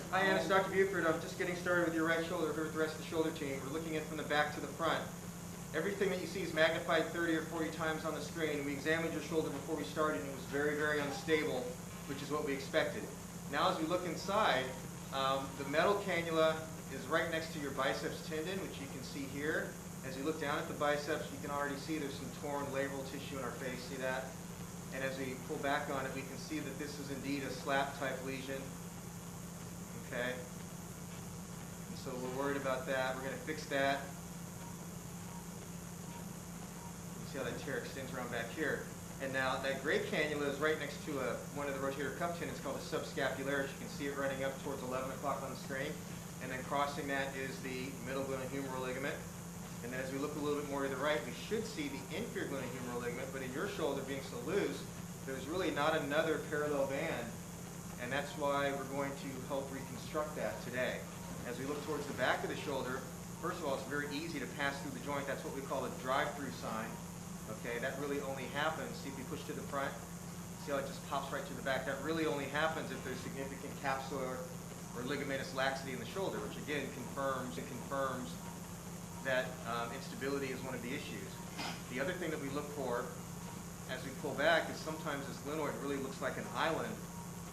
Hi, Anna. It's Dr. Buford. I'm just getting started with your right shoulder here with the rest of the shoulder team. We're looking at from the back to the front. Everything that you see is magnified 30 or 40 times on the screen. We examined your shoulder before we started and it was very, very unstable, which is what we expected. Now as we look inside, the metal cannula is right next to your biceps tendon, which you can see here. As you look down at the biceps, you can already see there's some torn labral tissue in our face. See that? And as we pull back on it, we can see that this is indeed a slap-type lesion. Okay? And so we're worried about that. We're going to fix that. You see how that tear extends around back here. And now that gray cannula is right next to one of the rotator cuff tendons called the subscapularis. You can see it running up towards 11 o'clock on the screen. And then crossing that is the middle glenohumeral ligament. And then as we look a little bit more to the right, we should see the inferior glenohumeral ligament, but in your shoulder being so loose, there's really not another parallel band, and that's why we're going to help reconstruct that today. As we look towards the back of the shoulder, first of all, it's very easy to pass through the joint. That's what we call a drive-through sign. Okay, that really only happens, see if we push to the front, see how it just pops right to the back. That really only happens if there's significant capsular or ligamentous laxity in the shoulder, which again confirms that instability is one of the issues. The other thing that we look for as we pull back is sometimes this glenoid really looks like an island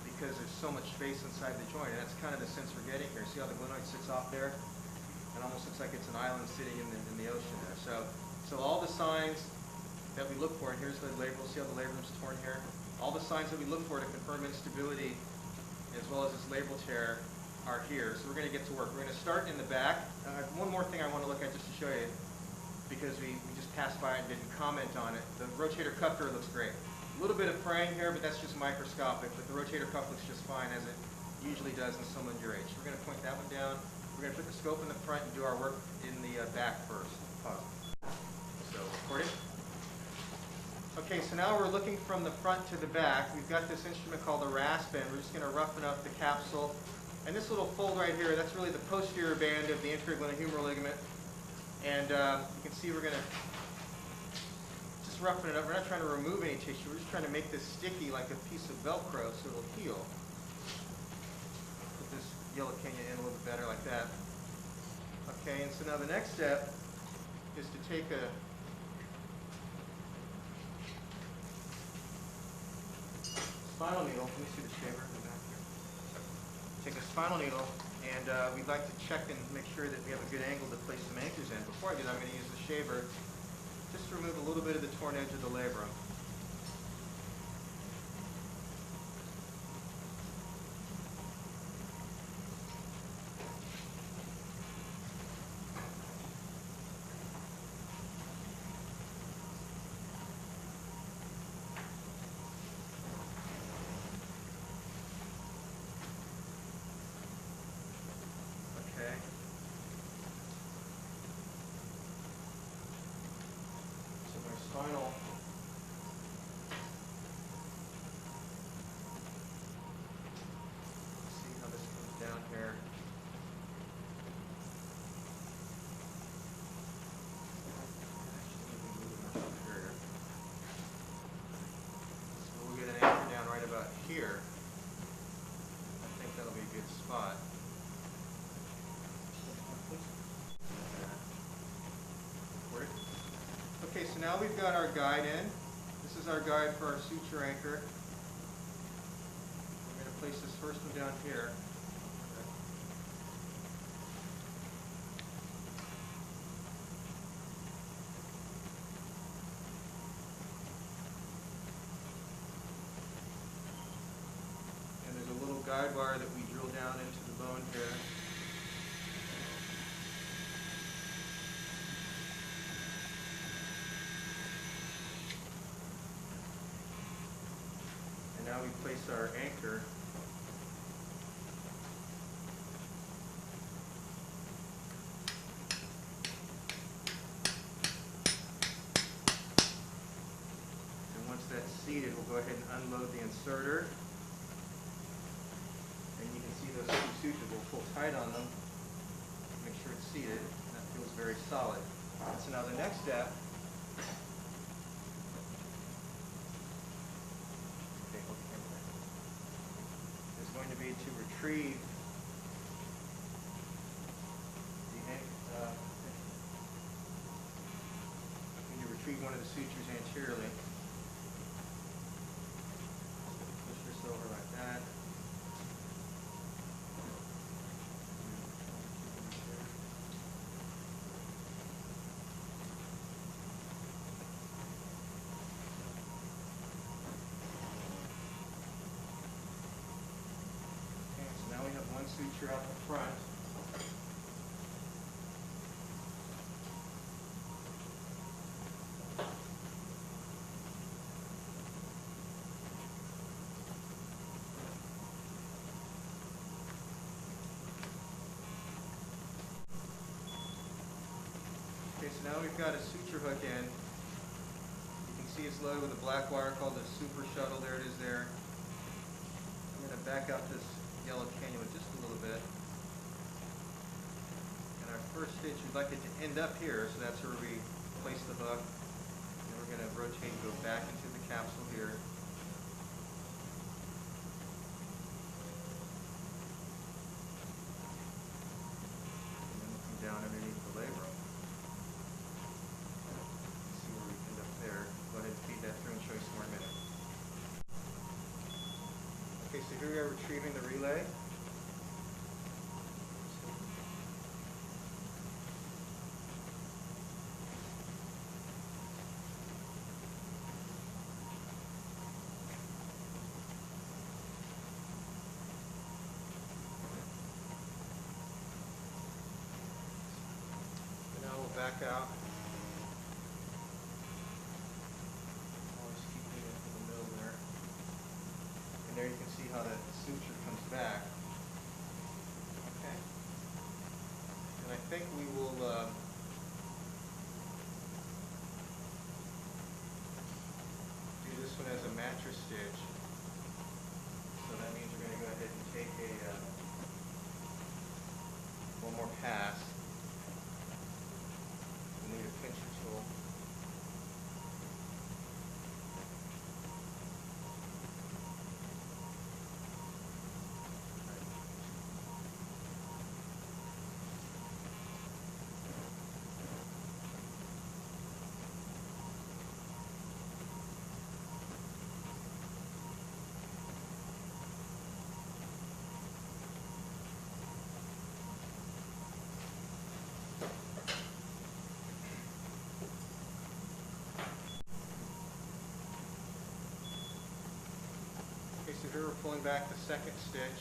because there's so much space inside the joint, and that's kind of the sense we're getting here. See how the glenoid sits off there? It almost looks like it's an island sitting in the ocean there. So all the signs that we look for, and here's the labrum, see how the labrum's torn here? All the signs that we look for to confirm instability as well as this labral tear are here. So we're going to get to work. We're going to start in the back. One more thing I want to look at just to show you, because we just passed by and didn't comment on it. The rotator cuff here looks great. A little bit of fraying here, but that's just microscopic. But the rotator cuff looks just fine, as it usually does in someone your age. We're going to point that one down. We're going to put the scope in the front and do our work in the back first. Pause. So, recording. Okay, so now we're looking from the front to the back. We've got this instrument called a rasp band. We're just going to roughen up the capsule. And this little fold right here, that's really the posterior band of the inferior glenohumeral ligament. And you can see we're going to just roughen it up. We're not trying to remove any tissue. We're just trying to make this sticky like a piece of Velcro so it'll heal. Put this yellow cannula in a little bit better like that. Okay, and so now the next step is to take a spinal needle. Let me see the shaver in the back here. Take a spinal needle, and we'd like to check and make sure that we have a good angle to place some anchors in. Before I do that, I'm going to use the shaver just to remove a little bit of the torn edge of the labrum. Spinal. See how this comes down here. So we'll get an anchor down right about here. I think that'll be a good spot. Okay, so now we've got our guide in. This is our guide for our suture anchor. We're going to place this first one down here. And there's a little guide wire that we drill down into the bone here. Now we place our anchor. And once that's seated, we'll go ahead and unload the inserter. And you can see those two sutures. We'll pull tight on them, make sure it's seated. And that feels very solid. And so now the next step is going to be to retrieve one of the sutures anteriorly. Push this over like that. Okay, so now we have one suture out the front. Okay, so now we've got a suture hook in. You can see it's loaded with a black wire called the super shuttle. There it is there. I'm going to back out this yellow cannula just a little bit. And our first stitch, we'd like it to end up here, so that's where we place the hook. And we're going to rotate and go back into the capsule here. And then come down underneath the labrum. Show you some more in a minute. Okay, so here we are retrieving the relay. And now we'll back out. And there you can see how that suture comes back. Okay. And I think we will do this one as a mattress stitch. So that means we're going to go ahead and take one more pass. We'll need a pincher tool. So here we're pulling back the second stitch.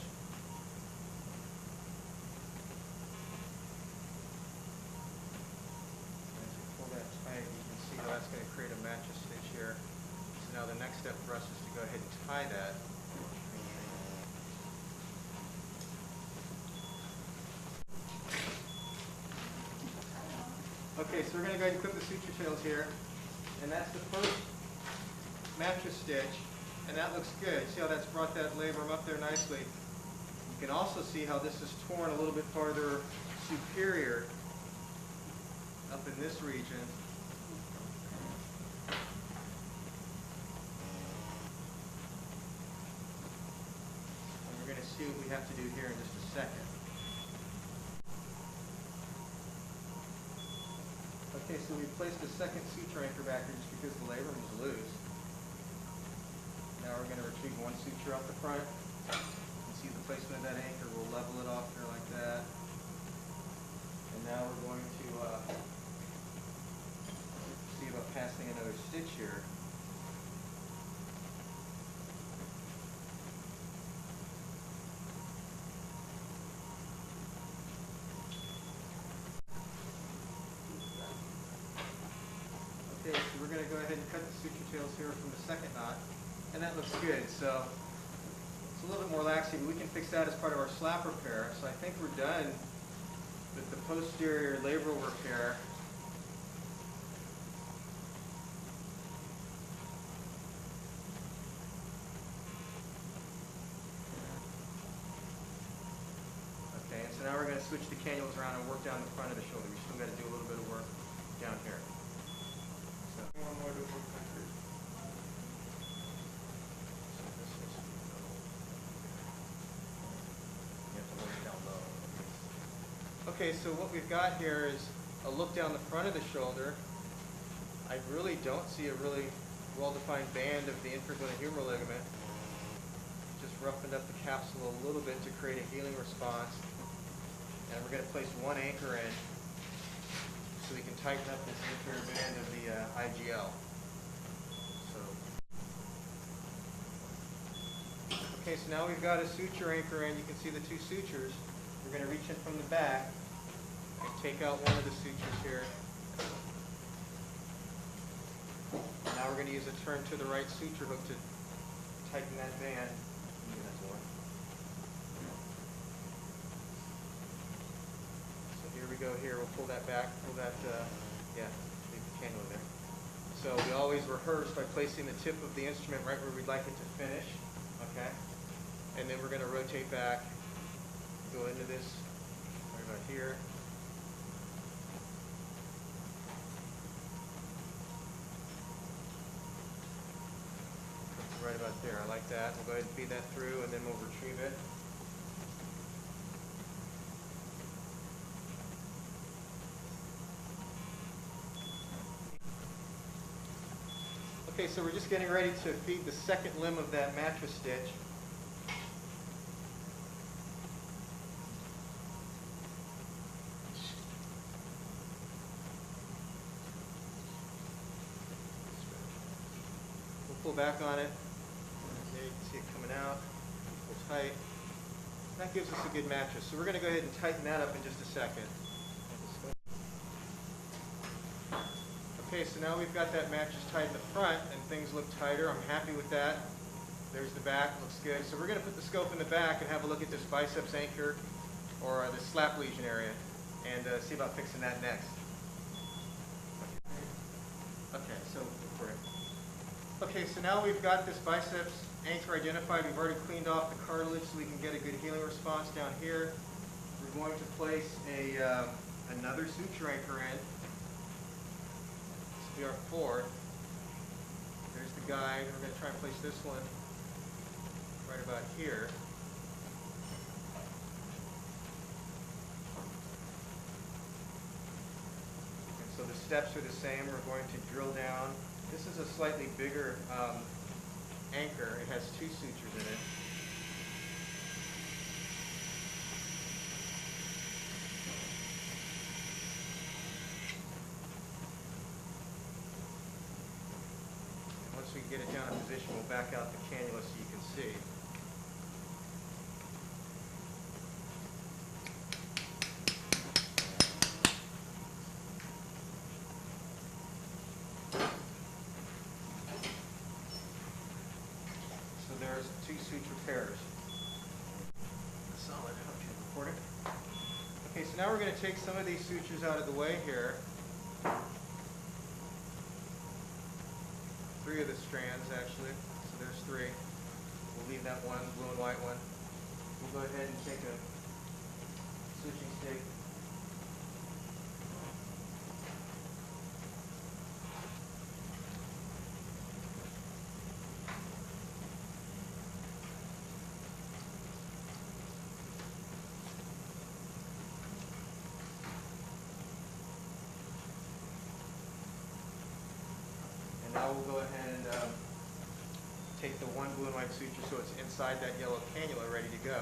As we pull that tight, you can see how that's going to create a mattress stitch here. So now the next step for us is to go ahead and tie that. Okay, so we're going to go ahead and clip the suture tails here. And that's the first mattress stitch. And that looks good. See how that's brought that labrum up there nicely. You can also see how this is torn a little bit farther superior up in this region. And we're going to see what we have to do here in just a second. Okay, so we placed the second suture anchor back here just because the labrum is loose. Now we're going to retrieve one suture off the front. You can see the placement of that anchor. We'll level it off here like that. And now we're going to see about passing another stitch here. Okay, so we're going to go ahead and cut the suture tails here from the second knot. And that looks good. So it's a little bit more laxy, but we can fix that as part of our slap repair. So I think we're done with the posterior labral repair. Okay, and so now we're going to switch the cannulas around and work down the front of the shoulder. We still got to do a little bit of work down here. So one more to work backwards. Okay, so what we've got here is a look down the front of the shoulder. I really don't see a really well-defined band of the infraglenohumeral ligament. Just roughened up the capsule a little bit to create a healing response. And we're going to place one anchor in so we can tighten up this anterior band of the IGL. Okay, so now we've got a suture anchor in. You can see the two sutures. We're going to reach in from the back and take out one of the sutures here. Now we're going to use a turn to the right suture hook to tighten that band. So here we go here. We'll pull that back, pull that, leave the cannula there. So we always rehearse by placing the tip of the instrument right where we'd like it to finish. Okay? And then we're going to rotate back, go into this, right about here. Right about there. I like that. We'll go ahead and feed that through, and then we'll retrieve it. Okay, so we're just getting ready to feed the second limb of that mattress stitch. We'll pull back on it. There you can see it coming out. Pull tight. That gives us a good mattress. So we're going to go ahead and tighten that up in just a second. Okay, so now we've got that mattress tight in the front and things look tighter. I'm happy with that. There's the back, looks good. So we're going to put the scope in the back and have a look at this biceps anchor or this slap lesion area and see about fixing that next. Okay, so now we've got this biceps anchor identified. We've already cleaned off the cartilage so we can get a good healing response down here. We're going to place another suture anchor in. This will be our fourth. There's the guide. We're going to try and place this one right about here. And so the steps are the same. We're going to drill down. This is a slightly bigger anchor. It has two sutures in it. And once we get it down in position, we'll back out the cannula so you can see. There's two suture pairs. Solid. Okay, recording. Okay, so now we're going to take some of these sutures out of the way here. Three of the strands, actually. So there's three. We'll leave that one, blue and white one. We'll go ahead and take a suturing stick. Now we'll go ahead and take the one blue and white suture so it's inside that yellow cannula ready to go.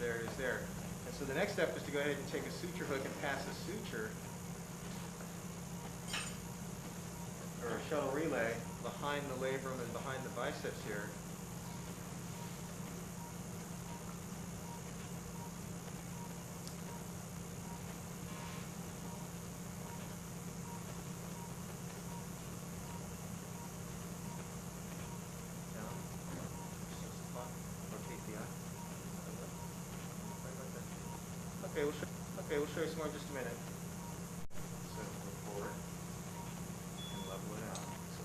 There it is there. And so the next step is to go ahead and take a suture hook and pass a suture or a shuttle relay behind the labrum and behind the biceps here. Okay, we'll show you some more in just a minute. So go forward and level it out. So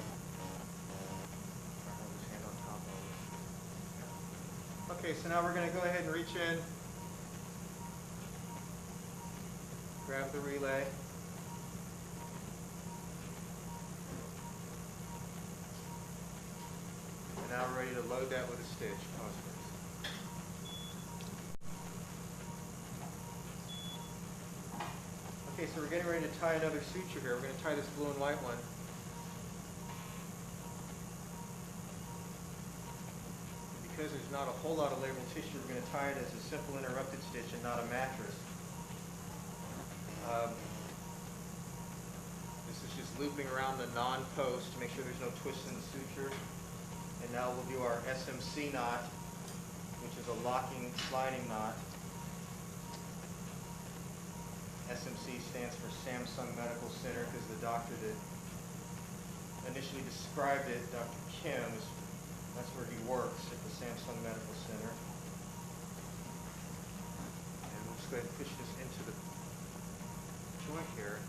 I'll just hand on top of it. Okay, so now we're going to go ahead and reach in, grab the relay. And now we're ready to load that with a stitch. Okay, so we're getting ready to tie another suture here. We're going to tie this blue and white one because there's not a whole lot of labral tissue, we're going to tie it as a simple interrupted stitch and not a mattress. This is just looping around the non-post to make sure there's no twists in the suture. And now we'll do our SMC knot, which is a locking sliding knot. SMC stands for Samsung Medical Center because the doctor that initially described it, Dr. Kim, that's where he works, at the Samsung Medical Center. And we'll just go ahead and push this into the joint here.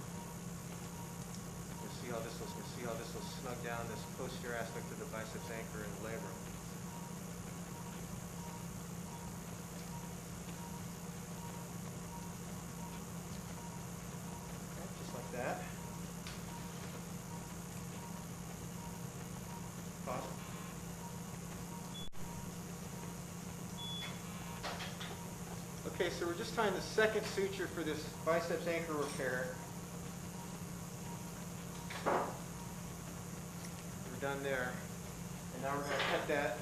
You'll see how this will snug down this posterior aspect of the biceps anchor and labrum. That. Pause. Okay, so we're just tying the second suture for this biceps anchor repair. We're done there. And now we're going to cut that.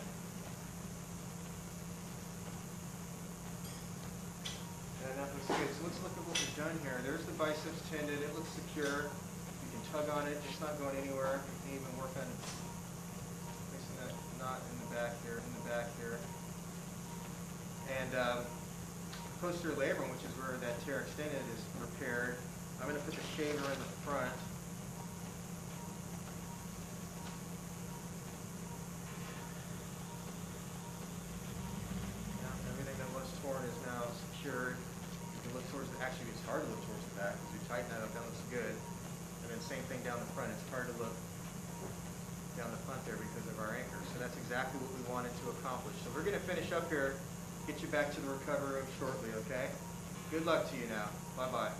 And that looks good. So let's look at what we've done here. There's the biceps tendon. It looks secure. You can tug on it. It's not going anywhere. You can even work on placing that knot in the back here, And posterior labrum, which is where that tear extended, is repaired. I'm going to put the shaver in the front. Everything that was torn is now secured. Look towards actually it's hard to look towards the back because you tighten that up, that looks good. And then same thing down the front. It's hard to look down the front there because of our anchor. So that's exactly what we wanted to accomplish. So we're going to finish up here, get you back to the recovery room shortly, okay? Good luck to you now. Bye-bye.